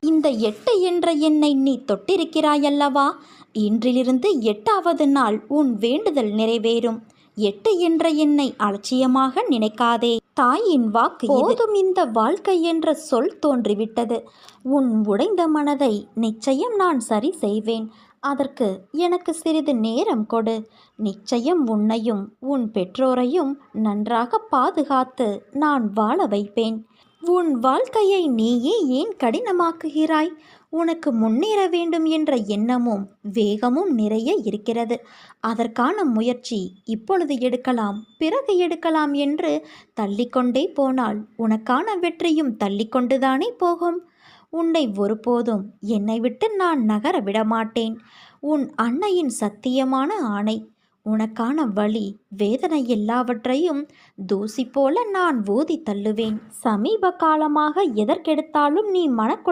இந்த 8 என்ற எண்ணை நீ தொட்டிருக்கிறாயல்லவா? இன்றிலிருந்து 8வது நாள் உன் வேண்டுதல் நிறைவேறும். 8 என்ற எண்ணை அலட்சியமாக நினைக்காதே. தாயின் வாக்கு போதும். இந்த வாழ்க்கை என்ற சொல் தோன்றிவிட்டது. உன் உடைந்த மனதை நிச்சயம் நான் சரி செய்வேன். அதற்கு எனக்கு சிறிது நேரம் கொடு. நிச்சயம் உன்னையும் உன் பெற்றோரையும் நன்றாக பாதுகாத்து நான் வாழ வைப்பேன். உன் வாழ்க்கையை நீயே ஏன் கடினமாக்குகிறாய்? உனக்கு முன்னேற வேண்டும் என்ற எண்ணமும் வேகமும் நிறைய இருக்கிறது. அதற்கான முயற்சி இப்பொழுது எடுக்கலாம், பிறகு எடுக்கலாம் என்று தள்ளிக்கொண்டே போனால் உனக்கான வெற்றியும் தள்ளிக்கொண்டுதானே போகும். உன்னை ஒருபோதும் என்னை விட்டு நான் நகர விடமாட்டேன். உன் அன்னையின் சத்தியமான ஆணை. உனக்கான வலி வேதனை எல்லாவற்றையும் தூசி போல நான் ஊதி தள்ளுவேன். சமீப காலமாக எதற்கெடுத்தாலும் நீ மனக்குழப்ப